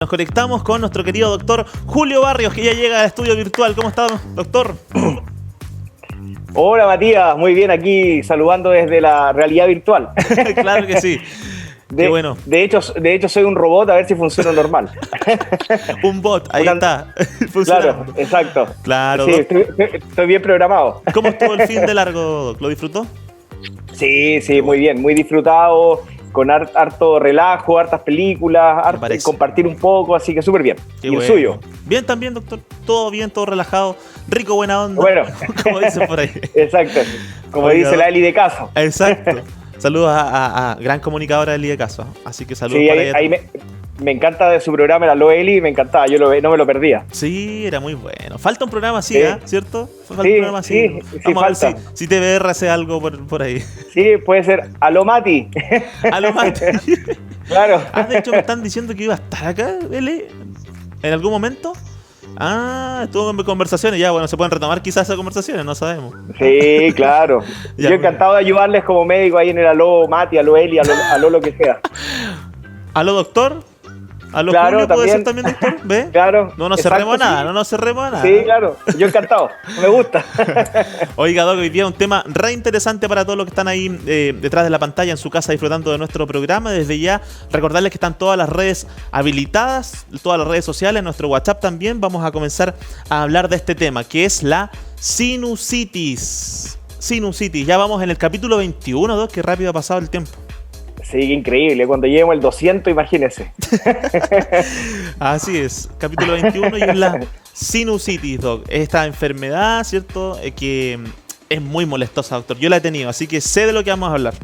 Nos conectamos con nuestro querido doctor Julio Barrios, que ya llega al estudio virtual. ¿Cómo está, doctor? Hola Matías, muy bien, aquí saludando desde la realidad virtual. Claro que sí. Qué bueno. De hecho soy un robot, a ver si funciona normal. Un bot, ahí está. Claro, exacto. Claro. Sí, estoy bien programado. ¿Cómo estuvo el fin de largo, Doc? ¿Lo disfrutó? Sí, muy bien, muy disfrutado, con harto relajo, hartas películas, compartir un poco, así que súper bien. Qué ¿Y bueno. el suyo? Bien también, doctor. Todo bien, todo relajado. Rico, buena onda. Bueno. Como dicen por ahí. Exacto. Como dice la Eli de Caso. Exacto. Saludos a gran comunicadora Eli de Caso. Así que saludos sí, para ella. Ahí me encanta de su programa, la Eli, me encantaba, no me lo perdía. Sí, era muy bueno. Falta un programa así, ¿cierto? Falta un programa así. Vamos falta. a ver si TVR hace algo por ahí. Sí, puede ser Aló Mati. Aló Mati. Claro. De hecho me están diciendo que iba a estar acá, Eli, en algún momento. Estuvo en conversaciones, ya, bueno, se pueden retomar quizás esas conversaciones, no sabemos. Sí, claro. Yo encantado de ayudarles como médico ahí en el Aló Mati, Aló Eli, Aló lo que sea. Aló doctor. Aló claro, Julio, también. ¿puede ser también doctor? ¿Ve? Claro. No nos cerremos a nada, Sí, claro. Yo encantado. Me gusta. Oiga, Doc, hoy día un tema re interesante para todos los que están ahí detrás de la pantalla en su casa disfrutando de nuestro programa. Desde ya, recordarles que están todas las redes habilitadas, todas las redes sociales, nuestro WhatsApp también. Vamos a comenzar a hablar de este tema, que es la sinusitis. Sinusitis. Ya vamos en el capítulo 21, Doc, qué rápido ha pasado el tiempo. Sí, increíble. Cuando lleguemos al 200, imagínese. Así es, capítulo 21 y es la sinusitis, Doc. Esta enfermedad, ¿cierto? Que es muy molestosa, doctor. Yo la he tenido, así que sé de lo que vamos a hablar.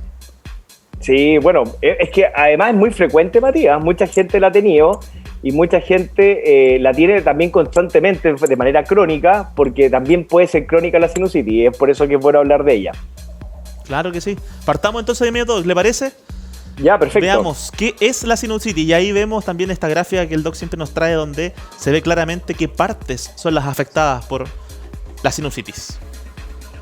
Sí, bueno, es que además es muy frecuente, Matías. Mucha gente la ha tenido y mucha gente la tiene también constantemente de manera crónica, porque también puede ser crónica la sinusitis y es por eso que es bueno hablar de ella. Claro que sí. Partamos entonces de inmediato, ¿le parece? Ya, perfecto. Veamos qué es la sinusitis y ahí vemos también esta gráfica que el doc siempre nos trae donde se ve claramente qué partes son las afectadas por la sinusitis.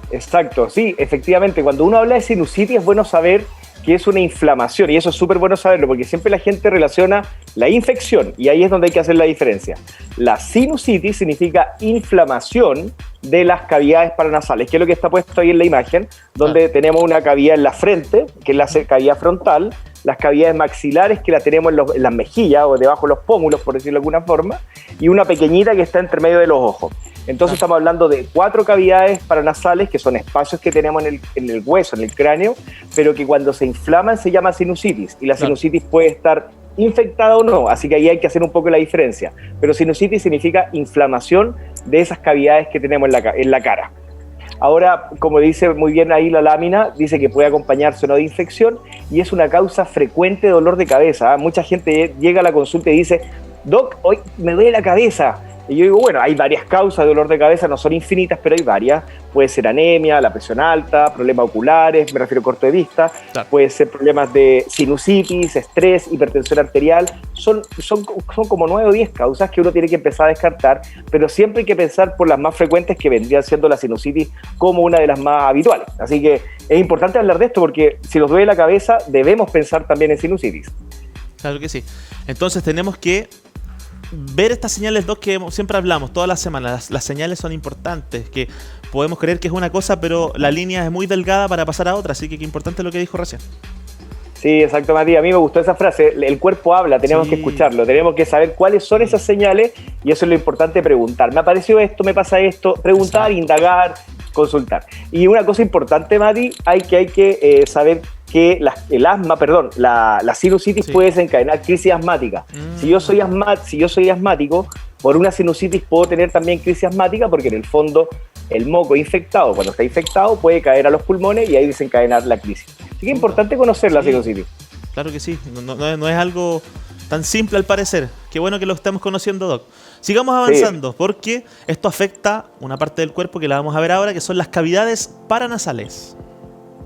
Exacto, sí, efectivamente. Cuando uno habla de sinusitis es bueno saber que es una inflamación y eso es súper bueno saberlo porque siempre la gente relaciona la infección y ahí es donde hay que hacer la diferencia. La sinusitis significa inflamación de las cavidades paranasales, que es lo que está puesto ahí en la imagen, donde tenemos una cavidad en la frente, que es la cavidad frontal, las cavidades maxilares que la tenemos en las mejillas o debajo de los pómulos, por decirlo de alguna forma, y una pequeñita que está entre medio de los ojos. Entonces estamos hablando de 4 cavidades paranasales, que son espacios que tenemos en el hueso, en el cráneo, pero que cuando se inflaman se llama sinusitis, y la sinusitis puede estar infectada o no, así que ahí hay que hacer un poco la diferencia. Pero sinusitis significa inflamación de esas cavidades que tenemos en la cara. Ahora, como dice muy bien ahí la lámina, dice que puede acompañarse o no de infección y es una causa frecuente de dolor de cabeza. Mucha gente llega a la consulta y dice, Doc, hoy me duele la cabeza. Y yo digo, bueno, hay varias causas de dolor de cabeza, no son infinitas, pero hay varias. Puede ser anemia, la presión alta, problemas oculares, me refiero a corto de vista, claro. Puede ser problemas de sinusitis, estrés, hipertensión arterial. Son como 9 o 10 causas que uno tiene que empezar a descartar, pero siempre hay que pensar por las más frecuentes que vendrían siendo la sinusitis como una de las más habituales. Así que es importante hablar de esto porque si nos duele la cabeza debemos pensar también en sinusitis. Claro que sí. Entonces tenemos que ver estas señales, Doc, que siempre hablamos todas las semanas. Las señales son importantes, que podemos creer que es una cosa, pero la línea es muy delgada para pasar a otra, así que qué importante lo que dijo recién. Sí, exacto, Matías. A mí me gustó esa frase. El cuerpo habla, tenemos que escucharlo, tenemos que saber cuáles son esas señales y eso es lo importante, preguntar. Me apareció esto, me pasa esto, preguntar, indagar, consultar. Y una cosa importante, Mati, hay que saber que la sinusitis puede desencadenar crisis asmática. Si yo soy asmático, por una sinusitis puedo tener también crisis asmática porque en el fondo el moco infectado, cuando está infectado, puede caer a los pulmones y ahí desencadenar la crisis. Así que es importante conocer la sinusitis. Claro que sí, no es algo tan simple al parecer. Qué bueno que lo estamos conociendo, Doc. Sigamos avanzando, porque esto afecta una parte del cuerpo que la vamos a ver ahora, que son las cavidades paranasales.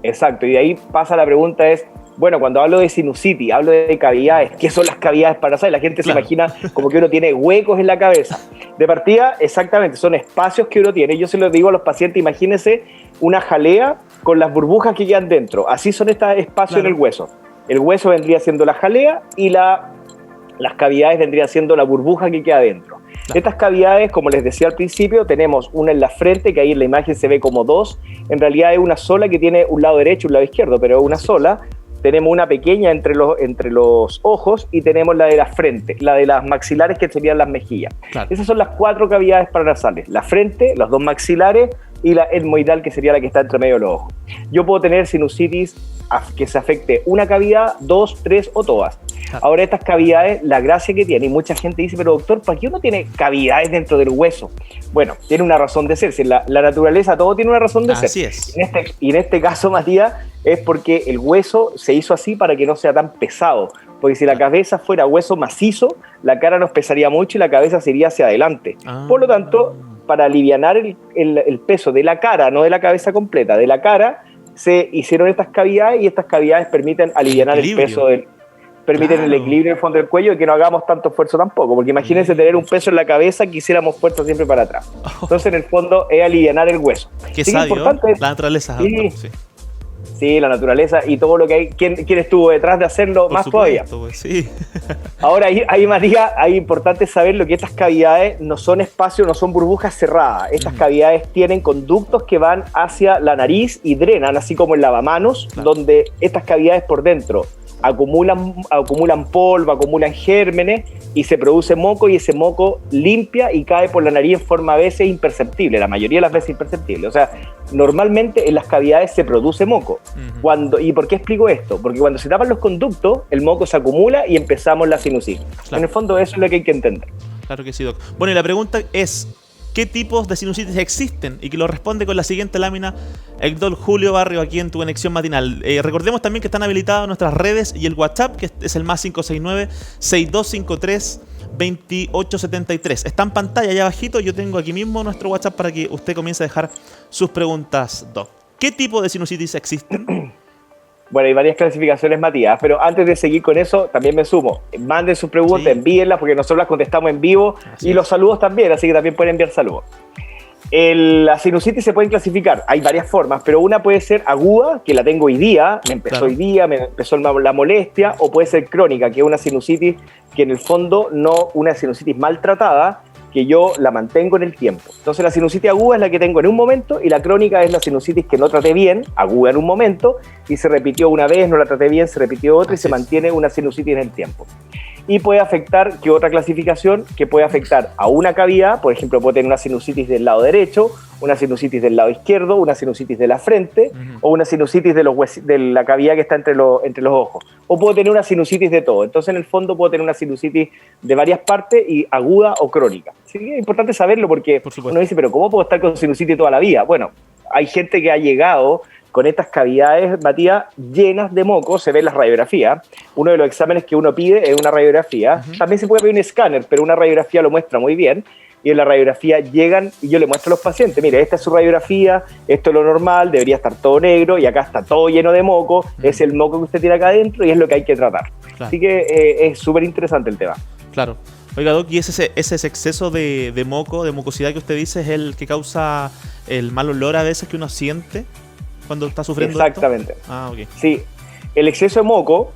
Exacto, y de ahí pasa la pregunta es, bueno, cuando hablo de sinusitis, hablo de cavidades, ¿qué son las cavidades paranasales? La gente se imagina como que uno tiene huecos en la cabeza. De partida, exactamente, son espacios que uno tiene. Yo se lo digo a los pacientes, imagínense una jalea con las burbujas que quedan dentro. Así son estos espacios en el hueso. El hueso vendría siendo la jalea y la Las cavidades vendrían siendo la burbuja que queda adentro. Claro. Estas cavidades, como les decía al principio, tenemos una en la frente, que ahí en la imagen se ve como dos. En realidad es una sola que tiene un lado derecho y un lado izquierdo, pero es una sola. Tenemos una pequeña entre los ojos y tenemos la de la frente, la de las maxilares que serían las mejillas. Claro. Esas son las 4 cavidades paranasales. La frente, los 2 maxilares y la etmoidal, que sería la que está entre medio de los ojos. Yo puedo tener sinusitis que se afecte una cavidad, 2, 3 o todas. Claro. Ahora estas cavidades, la gracia que tiene, y mucha gente dice, pero doctor, ¿para qué uno tiene cavidades dentro del hueso? Bueno, tiene una razón de ser. Si en la naturaleza todo tiene una razón de ser. Así es. Y en este caso, Matías, es porque el hueso se hizo así para que no sea tan pesado. Porque si la cabeza fuera hueso macizo, la cara nos pesaría mucho y la cabeza se iría hacia adelante. Por lo tanto, para alivianar el peso de la cara, no de la cabeza completa, de la cara, se hicieron estas cavidades y estas cavidades permiten alivianar el peso permiten el equilibrio en el fondo del cuello y que no hagamos tanto esfuerzo tampoco, porque imagínense tener un peso en la cabeza que hiciéramos fuerza siempre para atrás. Entonces, en el fondo, es alivianar el hueso. Qué sabio, la naturaleza. Sí, la naturaleza y todo lo que hay. ¿Quién estuvo detrás de hacerlo? Más todavía. Pues, sí. Ahora, ahí Matías, es importante saber lo que estas cavidades no son espacios, no son burbujas cerradas. Estas cavidades tienen conductos que van hacia la nariz y drenan, así como el lavamanos, donde estas cavidades por dentro acumulan polvo, acumulan gérmenes y se produce moco, y ese moco limpia y cae por la nariz en forma a veces imperceptible, la mayoría de las veces imperceptible. O sea, normalmente en las cavidades se produce moco. ¿Y por qué explico esto? Porque cuando se tapan los conductos, el moco se acumula y empezamos la sinusitis. Claro. En el fondo eso es lo que hay que entender. Claro que sí, Doc. Bueno, y la pregunta es, ¿qué tipos de sinusitis existen? Y que lo responde con la siguiente lámina el Dr. Julio Barrio aquí en Tu Conexión Matinal. Recordemos también que están habilitadas nuestras redes y el WhatsApp, que es el más 569-6253-2873. Está en pantalla allá abajito. Yo tengo aquí mismo nuestro WhatsApp para que usted comience a dejar sus preguntas, Doc. ¿Qué tipo de sinusitis existen? Bueno, hay varias clasificaciones, Matías, pero antes de seguir con eso, también me sumo. Manden sus preguntas, envíenlas, porque nosotros las contestamos en vivo, y los saludos también, así que también pueden enviar saludos. La sinusitis se pueden clasificar, hay varias formas, pero una puede ser aguda, que la tengo hoy día, me empezó la molestia, o puede ser crónica, que es una sinusitis que en el fondo no una sinusitis maltratada, que yo la mantengo en el tiempo. Entonces la sinusitis aguda es la que tengo en un momento y la crónica es la sinusitis que no traté bien, aguda en un momento, y se repitió una vez, no la traté bien, se repitió otra y se mantiene una sinusitis en el tiempo. Y puede afectar, ¿qué otra clasificación? Que puede afectar a una cavidad, por ejemplo, puede tener una sinusitis del lado derecho, una sinusitis del lado izquierdo, una sinusitis de la frente, o una sinusitis de la cavidad que está entre los ojos. O puedo tener una sinusitis de todo. Entonces, en el fondo, puedo tener una sinusitis de varias partes, y aguda o crónica. Así que es importante saberlo, porque uno dice, pero ¿cómo puedo estar con sinusitis toda la vida? Bueno, hay gente que ha llegado con estas cavidades, Matías, llenas de moco. Se ve en las radiografías. Uno de los exámenes que uno pide es una radiografía. También se puede pedir un escáner, pero una radiografía lo muestra muy bien. Y en la radiografía llegan y yo le muestro a los pacientes, mire, esta es su radiografía, esto es lo normal, debería estar todo negro y acá está todo lleno de moco, es el moco que usted tiene acá adentro y es lo que hay que tratar. Claro. Así que es súper interesante el tema. Claro. Oiga, Doc, ¿y ese exceso de moco, de mucosidad que usted dice, es el que causa el mal olor a veces que uno siente cuando está sufriendo? Exactamente. Esto? Ah, ok. Sí. El exceso de moco,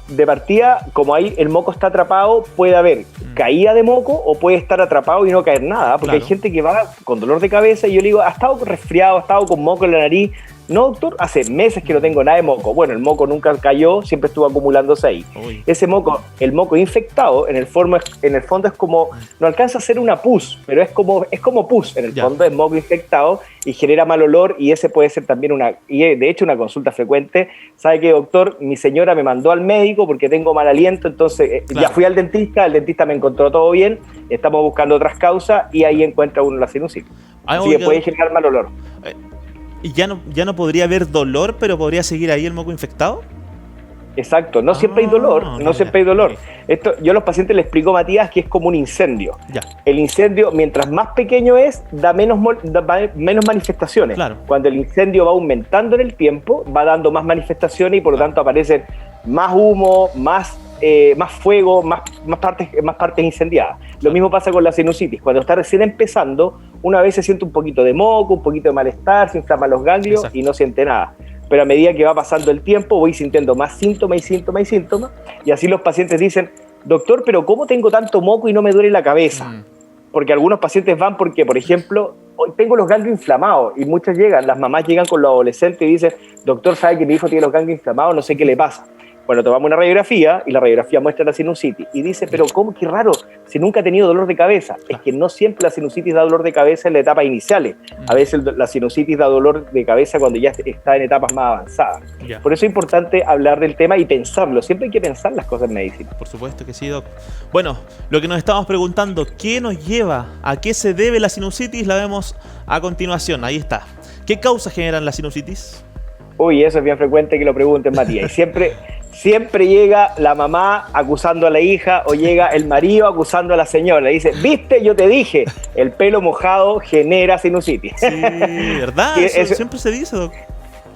de partida, como ahí el moco está atrapado, puede haber caída de moco o puede estar atrapado y no caer nada, porque hay gente que va con dolor de cabeza y yo le digo, ¿ha estado resfriado, ha estado con moco en la nariz? No, doctor, hace meses que no tengo nada de moco. Bueno, el moco nunca cayó, siempre estuvo acumulándose ahí. Uy. Ese moco, el moco infectado, en el fondo es como, no alcanza a ser una pus, pero es como pus, en el fondo es moco infectado y genera mal olor, y ese puede ser también de hecho una consulta frecuente. ¿Sabe qué, doctor? Mi señora me mandó al médico porque tengo mal aliento, entonces ya fui al dentista, el dentista me encontró todo bien, estamos buscando otras causas y ahí encuentra uno la sinusitis. Así que puede generar mal olor. ¿Y ya no podría haber dolor, pero podría seguir ahí el moco infectado? Exacto, no siempre hay dolor, no siempre hay dolor. Esto, yo a los pacientes les explico, Matías, que es como un incendio. Ya. El incendio, mientras más pequeño es, da menos manifestaciones. Claro. Cuando el incendio va aumentando en el tiempo, va dando más manifestaciones y por lo tanto aparecen más humo, más fuego, más partes incendiadas. Lo mismo pasa con la sinusitis. Cuando está recién empezando, una vez se siente un poquito de moco, un poquito de malestar, se inflaman los ganglios. Exacto. Y no siente nada. Pero a medida que va pasando el tiempo, voy sintiendo más síntomas y síntomas y síntomas, y así los pacientes dicen, doctor, pero ¿cómo tengo tanto moco y no me duele la cabeza? Porque algunos pacientes van porque, por ejemplo, hoy tengo los ganglios inflamados y muchas llegan, las mamás llegan con los adolescentes y dicen, doctor, ¿sabe que mi hijo tiene los ganglios inflamados? No sé qué le pasa. Bueno, tomamos una radiografía y la radiografía muestra la sinusitis y dice, pero ¿cómo? Qué raro, si nunca ha tenido dolor de cabeza. Es que no siempre la sinusitis da dolor de cabeza en la etapa iniciales. A veces la sinusitis da dolor de cabeza cuando ya está en etapas más avanzadas. Por eso es importante hablar del tema y pensarlo. Siempre hay que pensar las cosas en medicina. Por supuesto que sí, Doc. Bueno, lo que nos estamos preguntando, ¿qué nos lleva? ¿A qué se debe la sinusitis? La vemos a continuación. Ahí está. ¿Qué causas generan la sinusitis? Uy, eso es bien frecuente que lo pregunten, Matías. Y siempre llega la mamá acusando a la hija o llega el marido acusando a la señora. Le dice, viste, yo te dije, el pelo mojado genera sinusitis. Sí, ¿verdad? Eso siempre se dice, Doc.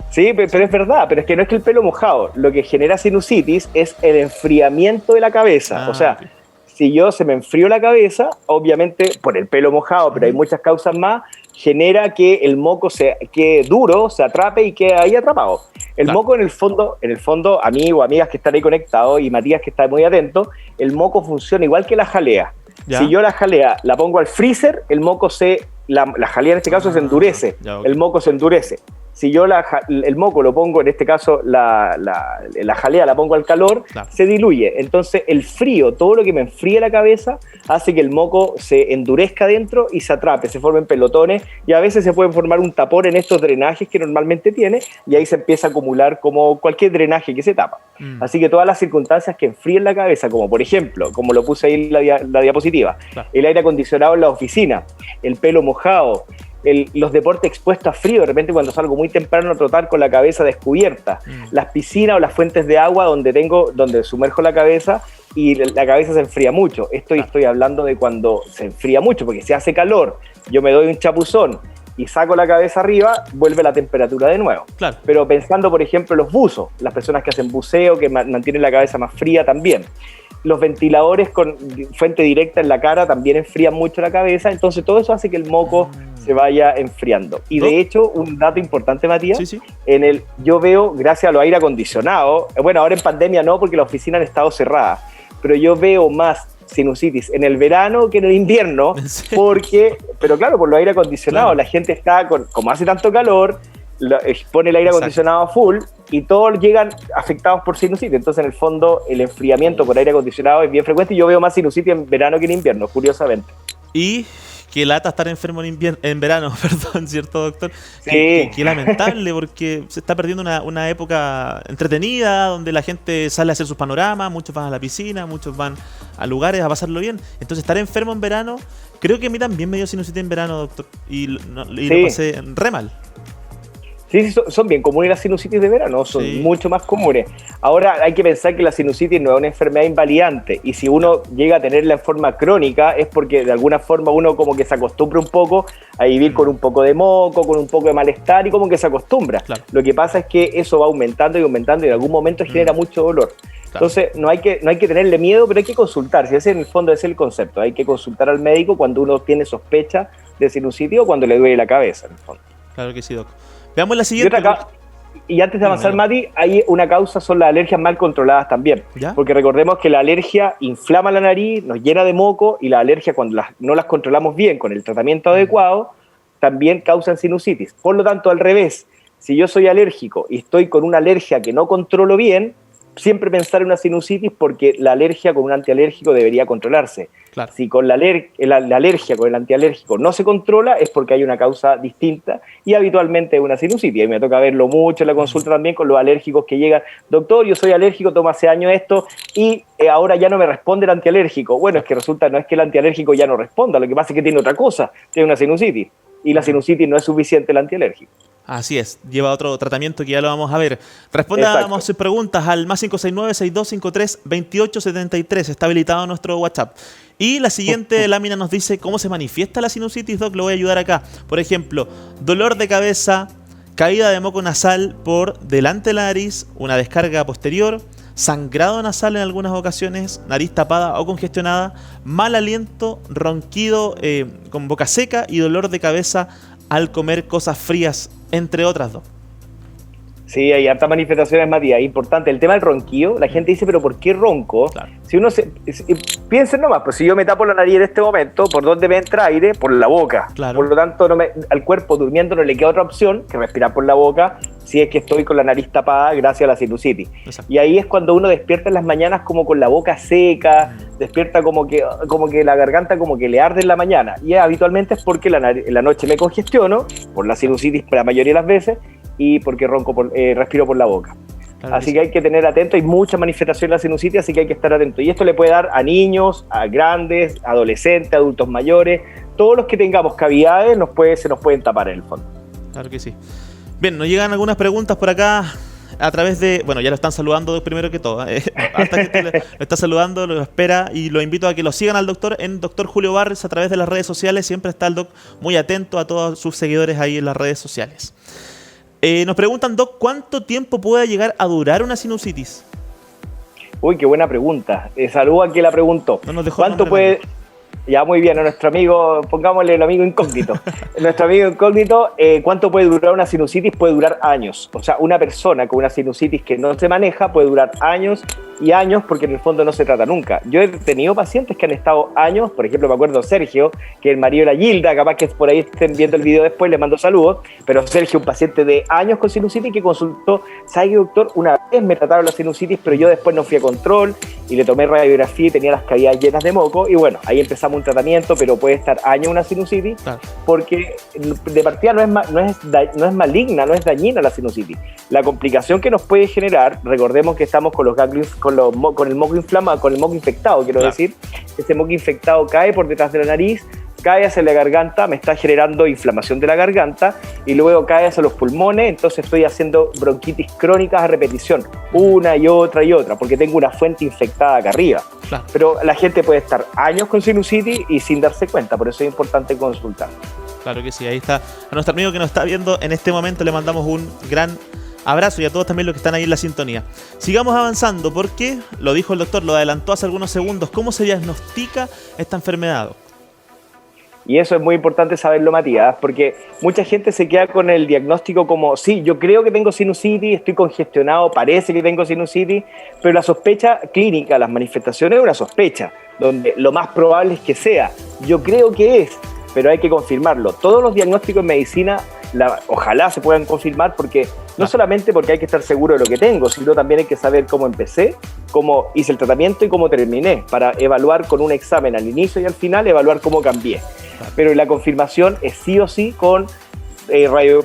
Sí, pero es verdad, pero es que no es que el pelo mojado, lo que genera sinusitis es el enfriamiento de la cabeza. O sea, okay. Si yo se me enfrío la cabeza, obviamente por el pelo mojado, pero hay muchas causas más, genera que el moco se quede duro, se atrape y quede ahí atrapado. El moco en el fondo, amigos, amigas que están ahí conectados y Matías que está muy atento, el moco funciona igual que la jalea. ¿Ya? Si yo la jalea la pongo al freezer, el moco la jalea en este caso se endurece, ya, okay. El moco se endurece. Si yo el moco lo pongo, en este caso la jalea la pongo al calor, se diluye. Entonces el frío, todo lo que me enfríe la cabeza, hace que el moco se endurezca dentro y se atrape, se formen pelotones y a veces se puede formar un tapón en estos drenajes que normalmente tiene y ahí se empieza a acumular como cualquier drenaje que se tapa. Así que todas las circunstancias que enfríen la cabeza, como por ejemplo, como lo puse ahí en la diapositiva, el aire acondicionado en la oficina, el pelo mojado, los deportes expuestos a frío, de repente cuando salgo muy temprano a trotar con la cabeza descubierta, las piscinas o las fuentes de agua donde sumerjo la cabeza y la cabeza se enfría mucho. Estoy hablando de cuando se enfría mucho, porque si hace calor, yo me doy un chapuzón y saco la cabeza arriba, vuelve la temperatura de nuevo. Claro. Pero pensando, por ejemplo, en los buzos, las personas que hacen buceo, que mantienen la cabeza más fría también. Los ventiladores con fuente directa en la cara también enfrían mucho la cabeza, entonces todo eso hace que el moco se vaya enfriando. Y de hecho, un dato importante, Matías, sí. Yo veo, gracias a los aire acondicionados, bueno, ahora en pandemia no, porque las oficinas han estado cerradas, pero yo veo más sinusitis en el verano que en el invierno, pero claro, por los aire acondicionados, la gente está, como hace tanto calor, pone el aire acondicionado a full y todos llegan afectados por sinusitis. Entonces, en el fondo, el enfriamiento por aire acondicionado es bien frecuente y yo veo más sinusitis en verano que en invierno, curiosamente. Y qué lata estar enfermo en verano, perdón, ¿cierto, doctor? Sí. Qué lamentable, porque se está perdiendo una época entretenida, donde la gente sale a hacer sus panoramas, muchos van a la piscina, muchos van a lugares a pasarlo bien. Entonces, estar enfermo en verano, creo que a mí también me dio sinusitis en verano, doctor, y lo pasé re mal. Sí, son bien comunes las sinusitis de verano, son mucho más comunes. Ahora hay que pensar que la sinusitis no es una enfermedad invalidante y si uno llega a tenerla en forma crónica es porque de alguna forma uno como que se acostumbra un poco a vivir con un poco de moco, con un poco de malestar y como que se acostumbra. Claro. Lo que pasa es que eso va aumentando y aumentando y en algún momento genera mucho dolor. Claro. Entonces no hay que tenerle miedo, pero hay que consultar. Si ese en el fondo es el concepto, hay que consultar al médico cuando uno tiene sospecha de sinusitis o cuando le duele la cabeza en el fondo. Claro que sí, doc. Veamos la siguiente. Y antes de avanzar, Mati, hay una causa, son las alergias mal controladas también. ¿Ya? Porque recordemos que la alergia inflama la nariz, nos llena de moco, y la alergia, cuando no las controlamos bien con el tratamiento adecuado, también causan sinusitis. Por lo tanto, al revés, si yo soy alérgico y estoy con una alergia que no controlo bien, siempre pensar en una sinusitis porque la alergia con un antialérgico debería controlarse. Claro. Si con la alergia con el antialérgico no se controla es porque hay una causa distinta y habitualmente es una sinusitis. Y me toca verlo mucho en la consulta también con los alérgicos que llegan. Doctor, yo soy alérgico, tomo hace años esto y ahora ya no me responde el antialérgico. Bueno, es que resulta, no es que el antialérgico ya no responda, lo que pasa es que tiene otra cosa, tiene una sinusitis. Y la sinusitis no es suficiente el antialérgico. Así es, lleva otro tratamiento que ya lo vamos a ver. Respondamos sus preguntas al más 569-6253-2873. Está habilitado nuestro WhatsApp. Y la siguiente lámina nos dice cómo se manifiesta la sinusitis, Doc. Lo voy a ayudar acá. Por ejemplo, dolor de cabeza, caída de moco nasal por delante de la nariz, una descarga posterior, sangrado nasal en algunas ocasiones, nariz tapada o congestionada, mal aliento, ronquido con boca seca y dolor de cabeza al comer cosas frías, entre otras, dos. Sí, hay hartas manifestaciones, Matías. Importante, el tema del ronquillo. La gente dice, pero ¿por qué ronco? Claro. Si uno piensen nomás, pues si yo me tapo la nariz en este momento, ¿por dónde me entra aire? Por la boca. Claro. Por lo tanto, al cuerpo durmiendo no le queda otra opción que respirar por la boca si es que estoy con la nariz tapada gracias a la sinusitis. Exacto. Y ahí es cuando uno despierta en las mañanas como con la boca seca, despierta como que la garganta como que le arde en la mañana. Y habitualmente es porque en la noche me congestiono, por la sinusitis la mayoría de las veces, y porque respiro por la boca. Claro, así que hay que tener atento, hay muchas manifestaciones de la sinusitis, así que hay que estar atento. Y esto le puede dar a niños, a grandes, adolescentes, adultos mayores, todos los que tengamos cavidades se nos pueden tapar en el fondo. Claro que sí. Bien, nos llegan algunas preguntas por acá a través de... Bueno, ya lo están saludando primero que todo. Hasta que lo está saludando, lo espera y lo invito a que lo sigan al doctor en Dr. Julio Barrios a través de las redes sociales. Siempre está el doc muy atento a todos sus seguidores ahí en las redes sociales. Nos preguntan, Doc, ¿cuánto tiempo puede llegar a durar una sinusitis? Uy, qué buena pregunta. Saludo a quien la preguntó. No nos dejó ¿Cuánto puede...? Ya, muy bien, a nuestro amigo, pongámosle el amigo incógnito. Nuestro amigo incógnito, ¿cuánto puede durar una sinusitis? Puede durar años. O sea, una persona con una sinusitis que no se maneja puede durar años y años porque en el fondo no se trata nunca. Yo he tenido pacientes que han estado años, por ejemplo, me acuerdo Sergio, que es el marido de la Gilda, capaz que por ahí estén viendo el video después, le mando saludos, pero Sergio, un paciente de años con sinusitis que consultó, ¿sabe qué, doctor? Una vez me trataron la sinusitis, pero yo después no fui a control y le tomé radiografía y tenía las cavidades llenas de moco y bueno, ahí empezamos un tratamiento, pero puede estar años una sinusitis, claro, porque de partida no es maligna, no es dañina la sinusitis. La complicación que nos puede generar, recordemos que estamos con los ganglios, con el moco inflamado, con el moco infectado, quiero claro decir, ese moco infectado cae por detrás de la nariz, cae hacia la garganta, me está generando inflamación de la garganta y luego cae hacia los pulmones, entonces estoy haciendo bronquitis crónicas a repetición, una y otra, porque tengo una fuente infectada acá arriba. Claro. Pero la gente puede estar años con sinusitis y sin darse cuenta, por eso es importante consultar. Claro que sí, ahí está. A nuestro amigo que nos está viendo en este momento le mandamos un gran abrazo y a todos también los que están ahí en la sintonía. Sigamos avanzando porque, lo dijo el doctor, lo adelantó hace algunos segundos, ¿cómo se diagnostica esta enfermedad? Y eso es muy importante saberlo, Matías, porque mucha gente se queda con el diagnóstico como, sí, yo creo que tengo sinusitis, estoy congestionado, parece que tengo sinusitis, pero la sospecha clínica, las manifestaciones es una sospecha, donde lo más probable es que sea, yo creo que es, pero hay que confirmarlo. Todos los diagnósticos en medicina, ojalá se puedan confirmar, porque no solamente porque hay que estar seguro de lo que tengo, sino también hay que saber cómo empecé, cómo hice el tratamiento y cómo terminé, para evaluar con un examen al inicio y al final, evaluar cómo cambié. Pero la confirmación es sí o sí con,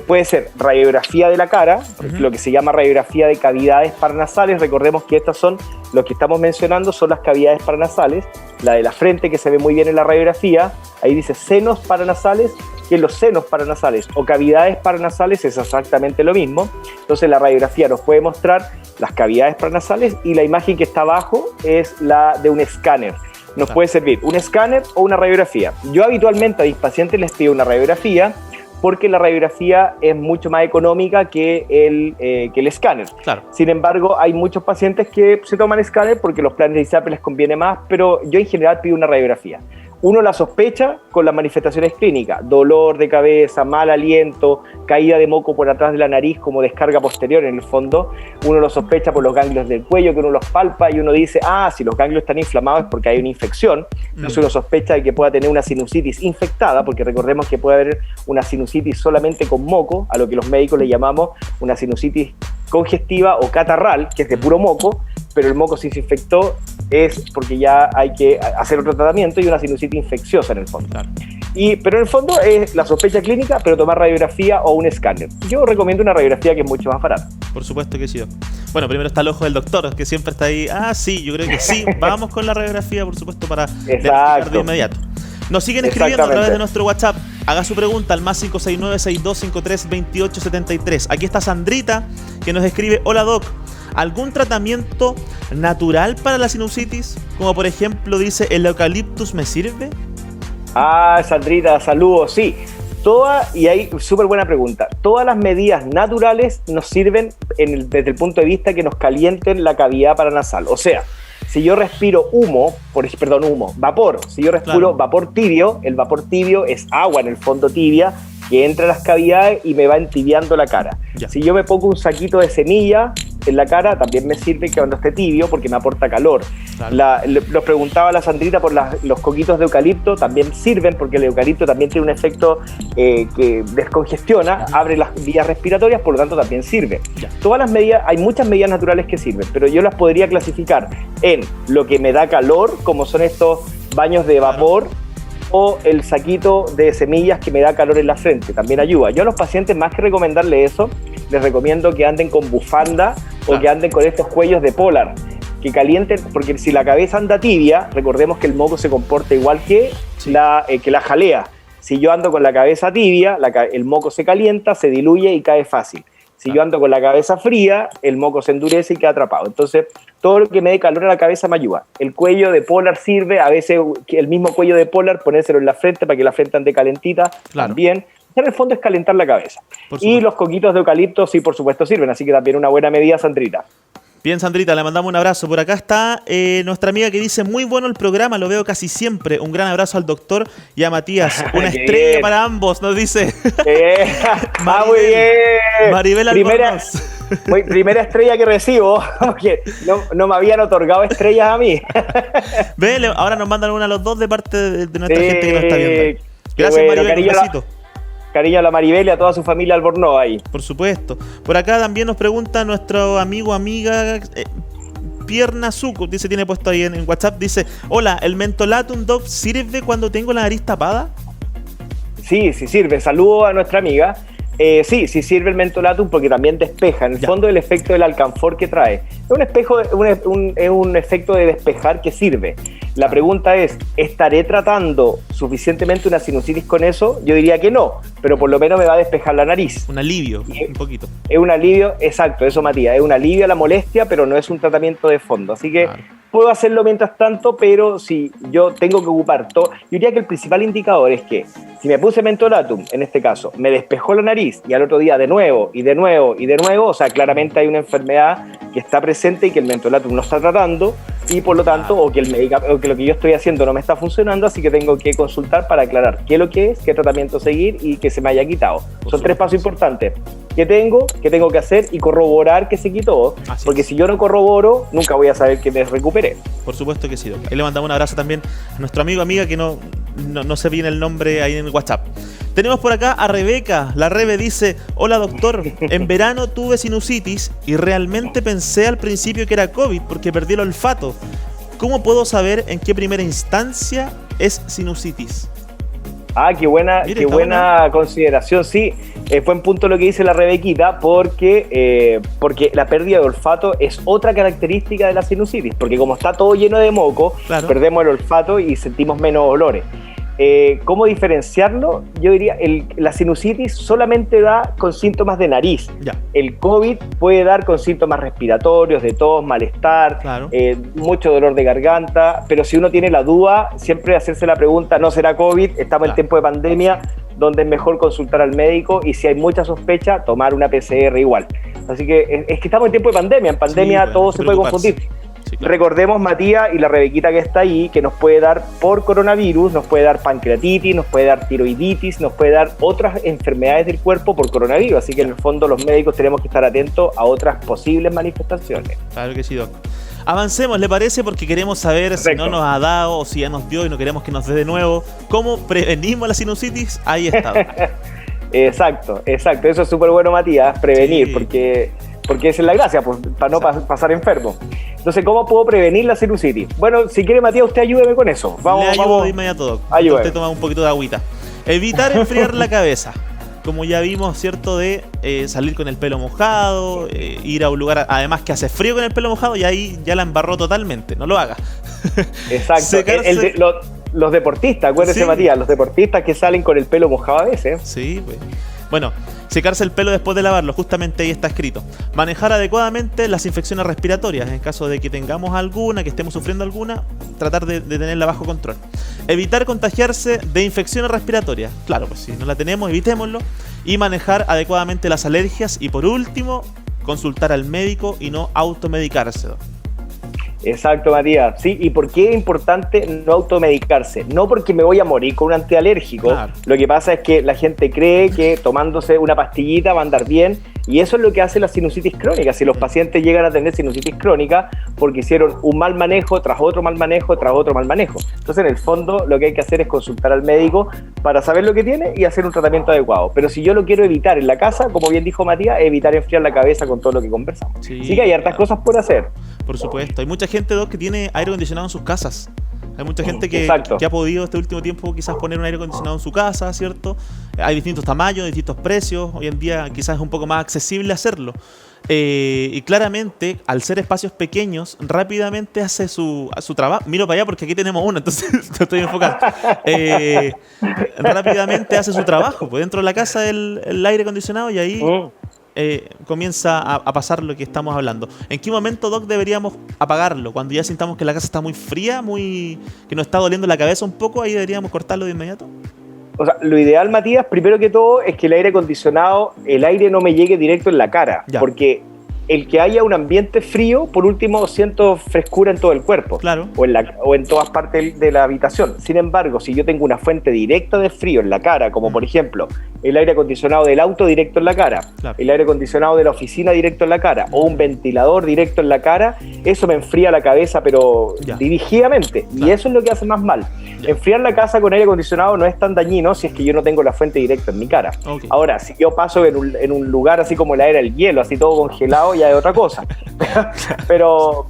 puede ser radiografía de la cara, lo que se llama radiografía de cavidades paranasales. Recordemos que estas son, lo que estamos mencionando son las cavidades paranasales, la de la frente que se ve muy bien en la radiografía, ahí dice senos paranasales, que los senos paranasales o cavidades paranasales es exactamente lo mismo. Entonces la radiografía nos puede mostrar las cavidades paranasales y la imagen que está abajo es la de un escáner. Nos puede servir un escáner o una radiografía. Yo habitualmente a mis pacientes les pido una radiografía porque la radiografía es mucho más económica que el escáner. Claro. Sin embargo, hay muchos pacientes que se toman escáner porque los planes de ISAPRE les conviene más, pero yo en general pido una radiografía. Uno la sospecha con las manifestaciones clínicas, dolor de cabeza, mal aliento, caída de moco por atrás de la nariz como descarga posterior en el fondo. Uno lo sospecha por los ganglios del cuello, que uno los palpa y uno dice, si los ganglios están inflamados es porque hay una infección. Entonces uno sospecha de que pueda tener una sinusitis infectada, porque recordemos que puede haber una sinusitis solamente con moco, a lo que los médicos le llamamos una sinusitis congestiva o catarral, que es de puro moco, pero el moco si se infectó es porque ya hay que hacer otro tratamiento y una sinusitis infecciosa en el fondo. Claro. Pero en el fondo es la sospecha clínica, pero tomar radiografía o un escáner. Yo recomiendo una radiografía que es mucho más barata. Por supuesto que sí. Bueno, primero está el ojo del doctor, que siempre está ahí. Sí, yo creo que sí. Vamos con la radiografía, por supuesto, para diagnosticar de inmediato. Nos siguen escribiendo a través de nuestro WhatsApp. Haga su pregunta al más 569-6253-2873. Aquí está Sandrita, que nos escribe: hola Doc, ¿algún tratamiento natural para la sinusitis? Como por ejemplo dice, ¿el eucaliptus me sirve? Sandrita, saludos. Sí, y ahí, súper buena pregunta. Todas las medidas naturales nos sirven desde el punto de vista que nos calienten la cavidad paranasal. O sea, si yo respiro vapor, si yo respiro vapor tibio, el vapor tibio es agua en el fondo tibia, que entra a las cavidades y me va entibiando la cara. Ya. Si yo me pongo un saquito de semilla en la cara, también me sirve que cuando esté tibio porque me aporta calor. Claro. Nos preguntaba la Sandrita por los coquitos de eucalipto, también sirven porque el eucalipto también tiene un efecto que descongestiona, abre las vías respiratorias, por lo tanto también sirve. Ya. Todas las medidas, hay muchas medidas naturales que sirven, pero yo las podría clasificar en lo que me da calor, como son estos baños de vapor, o el saquito de semillas que me da calor en la frente, también ayuda. Yo a los pacientes, más que recomendarle eso, les recomiendo que anden con bufanda o que anden con estos cuellos de polar, que calienten, porque si la cabeza anda tibia, recordemos que el moco se comporta igual que la jalea. Si yo ando con la cabeza tibia, el moco se calienta, se diluye y cae fácil. Si yo ando con la cabeza fría, el moco se endurece y queda atrapado. Entonces, todo lo que me dé calor a la cabeza me ayuda. El cuello de polar sirve, a veces el mismo cuello de polar, ponérselo en la frente para que la frente ande calentita, también. En el fondo es calentar la cabeza. Y los coquitos de eucalipto, sí, por supuesto, sirven. Así que también una buena medida, Sandrita. Bien, Sandrita, le mandamos un abrazo. Por acá está nuestra amiga que dice, muy bueno el programa, lo veo casi siempre. Un gran abrazo al doctor y a Matías. Una estrella bien para ambos, nos dice. Muy bien. Maribel Albornoz. Primera estrella que recibo, porque no me habían otorgado estrellas a mí. Ve, ahora nos mandan una a los dos de parte de nuestra gente que nos está viendo. Gracias, bueno, Maribel, un besito. Cariño a la Maribel y a toda su familia Albornoz ahí. Por supuesto. Por acá también nos pregunta nuestro amiga Pierna Zuko, dice, tiene puesto ahí en WhatsApp, dice, hola, ¿el Mentolatum Dove sirve cuando tengo la nariz tapada? Sí sirve. Saludo a nuestra amiga. Sí sirve el Mentolatum porque también despeja. En el fondo, el efecto del alcanfor que trae es un efecto de despejar que sirve. La pregunta es, ¿estaré tratando suficientemente una sinusitis con eso? Yo diría que no, pero por lo menos me va a despejar la nariz. Un alivio, un poquito. Es un alivio, exacto, eso, Matías, es un alivio a la molestia, pero no es un tratamiento de fondo. Así que puedo hacerlo mientras tanto, pero si yo tengo que ocupar todo, yo diría que el principal indicador es que si me puse Mentolatum, en este caso, me despejó la nariz y al otro día de nuevo, o sea, claramente hay una enfermedad que está presente y que el Mentolatum no está tratando y por lo tanto, o que lo que yo estoy haciendo no me está funcionando, así que tengo que consultar para aclarar qué es lo que es, qué tratamiento seguir y que se me haya quitado. Son 3 pasos importantes. ¿Qué tengo que hacer? Y corroborar que se quitó, porque si yo no corroboro, nunca voy a saber que me recuperé. Por supuesto que sí, doctor. Ahí le mandamos un abrazo también a nuestro amiga que no sé bien el nombre ahí en el WhatsApp. Tenemos por acá a Rebeca. La Rebe dice, hola doctor, en verano tuve sinusitis y realmente pensé al principio que era COVID porque perdí el olfato. ¿Cómo puedo saber en qué primera instancia es sinusitis? Qué buena consideración, sí. Fue en punto lo que dice la Rebequita, porque la pérdida de olfato es otra característica de la sinusitis, porque como está todo lleno de moco, perdemos el olfato y sentimos menos olores. ¿Cómo diferenciarlo? Yo diría, la sinusitis solamente da con síntomas de nariz. El COVID puede dar con síntomas respiratorios, de tos, malestar, mucho dolor de garganta, pero si uno tiene la duda, siempre hacerse la pregunta, ¿no será COVID? Estamos en tiempo de pandemia, donde es mejor consultar al médico y si hay mucha sospecha, tomar una PCR igual. Así que es que estamos en tiempo de pandemia, en pandemia todo se puede confundir. Sí, claro. Recordemos, Matías y la Rebequita que está ahí, que nos puede dar por coronavirus, nos puede dar pancreatitis, nos puede dar tiroiditis, nos puede dar otras enfermedades del cuerpo por coronavirus. Así que en el fondo los médicos tenemos que estar atentos a otras posibles manifestaciones. Claro que sí, Doc. Avancemos, ¿le parece? Porque queremos saber si no nos ha dado o si ya nos dio y no queremos que nos dé de nuevo. ¿Cómo prevenimos la sinusitis? Ahí está. Exacto. Eso es súper bueno, Matías, prevenir, porque esa es la gracia, pues, para no pasar enfermo. Entonces, ¿cómo puedo prevenir la sinusitis? Bueno, si quiere, Matías, usted ayúdeme con eso. Le ayudo de inmediato, Doc. Usted toma un poquito de agüita. Evitar enfriar la cabeza. Como ya vimos, ¿cierto? De salir con el pelo mojado, ir a un lugar, además que hace frío con el pelo mojado, y ahí ya la embarró totalmente. No lo haga. Exacto. Los deportistas, acuérdese, Matías, los deportistas que salen con el pelo mojado a veces. Sí, pues. Bueno, secarse el pelo después de lavarlo, justamente ahí está escrito. Manejar adecuadamente las infecciones respiratorias, en caso de que tengamos alguna, que estemos sufriendo alguna, tratar de tenerla bajo control. Evitar contagiarse de infecciones respiratorias. Claro, pues si no la tenemos, evitémoslo. Y manejar adecuadamente las alergias. Y por último, consultar al médico y no automedicarse. Exacto, Matías. Sí, ¿y por qué es importante no automedicarse? No porque me voy a morir con un antialérgico. Claro. Lo que pasa es que la gente cree que tomándose una pastillita va a andar bien, y eso es lo que hace la sinusitis crónica. Si los pacientes llegan a tener sinusitis crónica porque hicieron un mal manejo tras otro mal manejo tras otro mal manejo. Entonces, en el fondo, lo que hay que hacer es consultar al médico para saber lo que tiene y hacer un tratamiento adecuado. Pero si yo lo quiero evitar en la casa, como bien dijo Matías, evitar enfriar la cabeza con todo lo que conversamos. Sí, Así que hay hartas cosas por hacer. Por supuesto. Hay mucha gente, Doc, que tiene aire acondicionado en sus casas. Hay mucha gente que ha podido este último tiempo quizás poner un aire acondicionado en su casa, ¿cierto? Hay distintos tamaños, distintos precios. Hoy en día quizás es un poco más accesible hacerlo. Y claramente, al ser espacios pequeños, rápidamente hace su trabajo. Miro para allá porque aquí tenemos uno, entonces lo estoy enfocando. Rápidamente hace su trabajo. Pues dentro de la casa el aire acondicionado y ahí comienza a pasar lo que estamos hablando. ¿En qué momento, Doc, deberíamos apagarlo? Cuando ya sintamos que la casa está muy fría, que nos está doliendo la cabeza un poco, ahí deberíamos cortarlo de inmediato. O sea, lo ideal, Matías, primero que todo, es que el aire acondicionado, el aire no me llegue directo en la cara, porque el que haya un ambiente frío, por último, siento frescura en todo el cuerpo, claro, o en todas partes de la habitación. Sin embargo, si yo tengo una fuente directa de frío en la cara, como por ejemplo el aire acondicionado del auto directo en la cara, el aire acondicionado de la oficina directo en la cara, o un ventilador directo en la cara, eso me enfría la cabeza, pero dirigidamente, y eso es lo que hace más mal. Enfriar la casa con aire acondicionado no es tan dañino si es que yo no tengo la fuente directa en mi cara. Ahora, si yo paso en un lugar así como la era el hielo, así todo congelado, ya es otra cosa. pero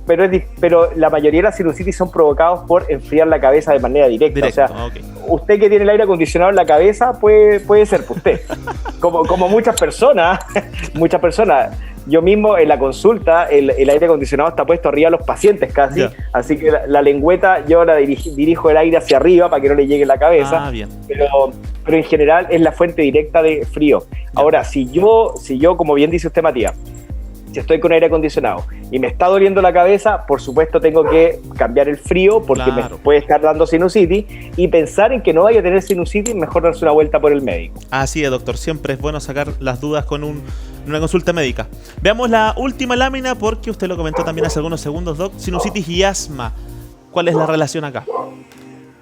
la mayoría de las sinusitis son provocados por enfriar la cabeza de manera directa. O sea, usted que tiene el aire acondicionado en la cabeza puede ser usted. Como muchas personas. Yo mismo en la consulta, el aire acondicionado está puesto arriba de los pacientes casi, así que la lengüeta yo la dirijo el aire hacia arriba para que no le llegue la cabeza, pero en general es la fuente directa de frío. Ahora, si yo, como bien dice usted, Matías, si estoy con aire acondicionado y me está doliendo la cabeza, por supuesto tengo que cambiar el frío porque me puede estar dando sinusitis, y pensar en que no vaya a tener sinusitis, mejor darse una vuelta por el médico. Así es, doctor. Siempre es bueno sacar las dudas con una consulta médica. Veamos la última lámina porque usted lo comentó también hace algunos segundos, Doc. Sinusitis y asma. ¿Cuál es la relación acá?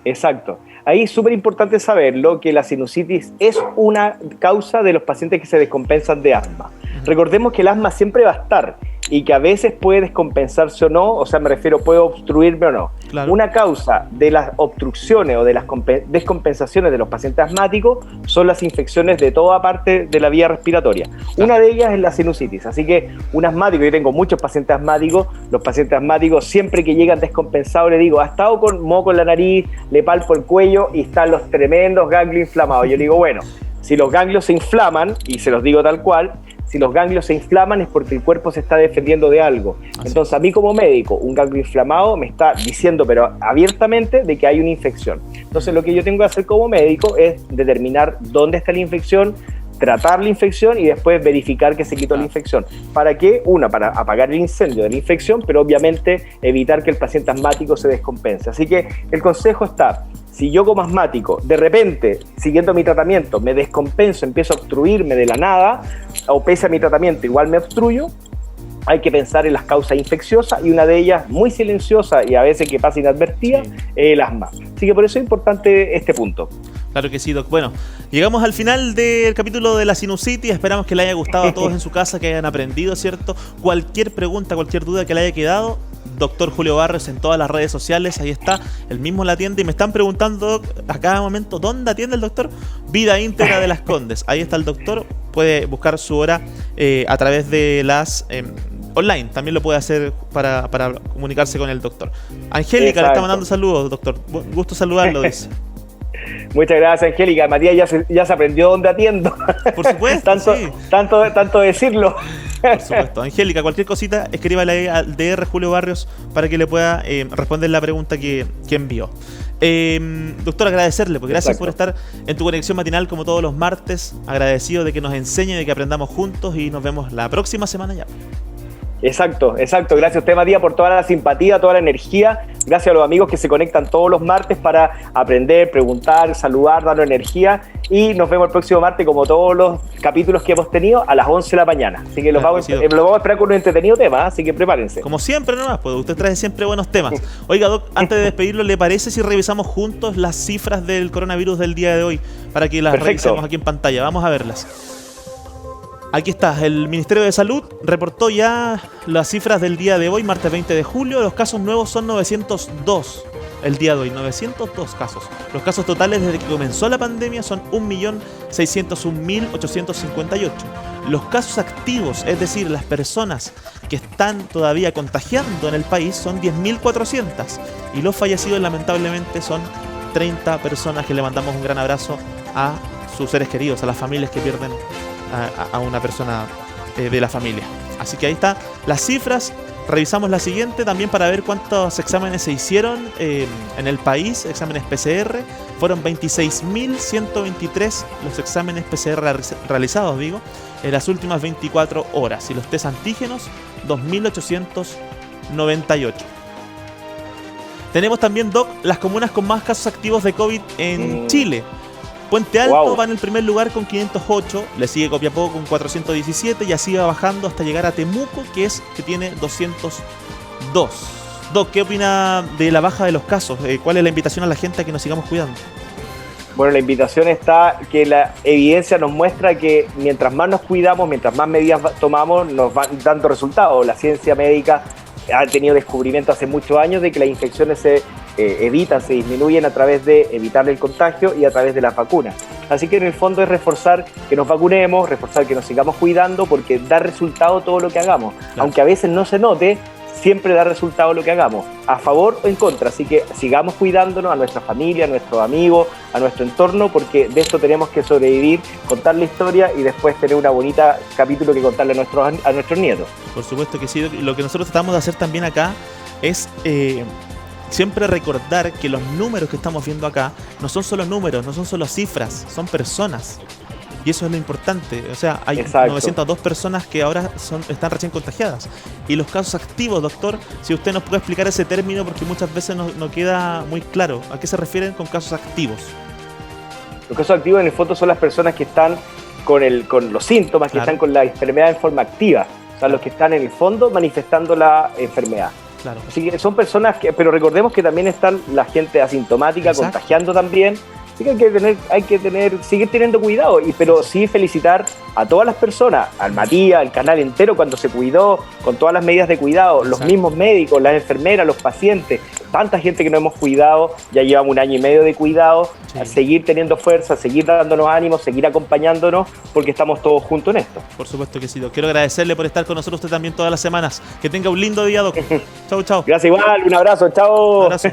Exacto. Ahí es súper importante saberlo, que la sinusitis es una causa de los pacientes que se descompensan de asma. Recordemos que el asma siempre va a estar y que a veces puede descompensarse o no, o sea, me refiero, puede obstruirme o no. Claro. Una causa de las obstrucciones o de las descompensaciones de los pacientes asmáticos son las infecciones de toda parte de la vía respiratoria. Claro. Una de ellas es la sinusitis, así que un asmático, yo tengo muchos pacientes asmáticos, los pacientes asmáticos siempre que llegan descompensados le digo, ha estado con moco en la nariz, le palpo el cuello y están los tremendos ganglios inflamados. Yo le digo, bueno, si los ganglios se inflaman, y se los digo tal cual, si los ganglios se inflaman es porque el cuerpo se está defendiendo de algo. Entonces, a mí como médico, un ganglio inflamado me está diciendo, pero abiertamente, de que hay una infección. Entonces, lo que yo tengo que hacer como médico es determinar dónde está la infección, tratar la infección y después verificar que se quitó la infección. ¿Para qué? Para apagar el incendio de la infección, pero obviamente evitar que el paciente asmático se descompense. Así que el consejo está: si yo como asmático, de repente, siguiendo mi tratamiento, me descompenso, empiezo a obstruirme de la nada, o pese a mi tratamiento igual me obstruyo, hay que pensar en las causas infecciosas, y una de ellas, muy silenciosa y a veces que pasa inadvertida, es el asma. Así que por eso es importante este punto. Claro que sí, Doc. Bueno, llegamos al final del capítulo de la sinusitis. Esperamos que le haya gustado a todos en su casa, que hayan aprendido, ¿cierto? Cualquier pregunta, cualquier duda que le haya quedado, Doctor Julio Barrios en todas las redes sociales, ahí está, él mismo la atiende. Y me están preguntando a cada momento, ¿dónde atiende el doctor? Vida Íntegra de Las Condes, ahí está el doctor, puede buscar su hora a través de las online, también lo puede hacer para comunicarse con el doctor. Angélica, le está mandando saludos, doctor, gusto saludarlo, dice. Muchas gracias, Angélica. Matías ya se aprendió dónde atiendo. Por supuesto, tanto decirlo. Por supuesto. Angélica, cualquier cosita, escríbale al DR Julio Barrios para que le pueda responder la pregunta que envió. Doctor, agradecerle, porque gracias por estar en tu conexión matinal como todos los martes. Agradecido de que nos enseñe, de que aprendamos juntos, y nos vemos la próxima semana ya. Exacto. Gracias a usted, Matías, por toda la simpatía, toda la energía. Gracias a los amigos que se conectan todos los martes para aprender, preguntar, saludar, darnos energía. Y nos vemos el próximo martes, como todos los capítulos que hemos tenido, a las 11 de la mañana. Así que los vamos a esperar con un entretenido tema, así que prepárense. Como siempre nomás, pues usted trae siempre buenos temas. Oiga, Doc, antes de despedirlo, ¿le parece si revisamos juntos las cifras del coronavirus del día de hoy? Para que las revisemos aquí en pantalla. Vamos a verlas. Aquí está, el Ministerio de Salud reportó ya las cifras del día de hoy, martes 20 de julio. Los casos nuevos son 902 el día de hoy, 902 casos. Los casos totales desde que comenzó la pandemia son 1.601.858. Los casos activos, es decir, las personas que están todavía contagiando en el país, son 10.400. Y los fallecidos, lamentablemente, son 30 personas, que le mandamos un gran abrazo a sus seres queridos, a las familias que pierden a una persona de la familia. Así que ahí está las cifras. Revisamos la siguiente también para ver cuántos exámenes se hicieron en el país, exámenes PCR. Fueron 26.123 los exámenes PCR realizados, en las últimas 24 horas. Y los test antígenos, 2.898. Tenemos también, Doc, las comunas con más casos activos de COVID en Chile. Puente Alto va en el primer lugar con 508, le sigue Copiapó con 417 y así va bajando hasta llegar a Temuco, que tiene 202. Doc, ¿qué opina de la baja de los casos? ¿Cuál es la invitación a la gente a que nos sigamos cuidando? Bueno, la invitación está que la evidencia nos muestra que mientras más nos cuidamos, mientras más medidas tomamos, nos van dando resultados. La ciencia médica ha tenido descubrimiento hace muchos años de que las infecciones se evitan, se disminuyen a través de evitar el contagio y a través de las vacunas. Así que en el fondo es reforzar que nos vacunemos, reforzar que nos sigamos cuidando, porque da resultado todo lo que hagamos. Claro. Aunque a veces no se note, siempre da resultado lo que hagamos, a favor o en contra. Así que sigamos cuidándonos, a nuestra familia, a nuestros amigos, a nuestro entorno, porque de esto tenemos que sobrevivir, contar la historia y después tener una bonita capítulo que contarle a nuestros nietos. Por supuesto que sí. Lo que nosotros tratamos de hacer también acá es siempre recordar que los números que estamos viendo acá no son solo números, no son solo cifras, son personas. Y eso es lo importante. O sea, hay 902 personas que ahora están recién contagiadas. Y los casos activos, doctor, si usted nos puede explicar ese término, porque muchas veces no queda muy claro. ¿A qué se refieren con casos activos? Los casos activos en el fondo son las personas que están con los síntomas, que están con la enfermedad en forma activa. O sea, los que están en el fondo manifestando la enfermedad. Claro. Así que son personas pero recordemos que también están la gente asintomática contagiando también. Así que hay que seguir teniendo cuidado, pero sí felicitar a todas las personas, al Matías, al canal entero, cuando se cuidó, con todas las medidas de cuidado, los mismos médicos, las enfermeras, los pacientes, tanta gente que nos hemos cuidado, ya llevamos 1 año y medio de cuidado, a seguir teniendo fuerza, seguir dándonos ánimos, seguir acompañándonos, porque estamos todos juntos en esto. Por supuesto que sí, Doc. Quiero agradecerle por estar con nosotros usted también todas las semanas. Que tenga un lindo día, Doc. Chau, chau. Gracias igual, un abrazo, chao. Un abrazo.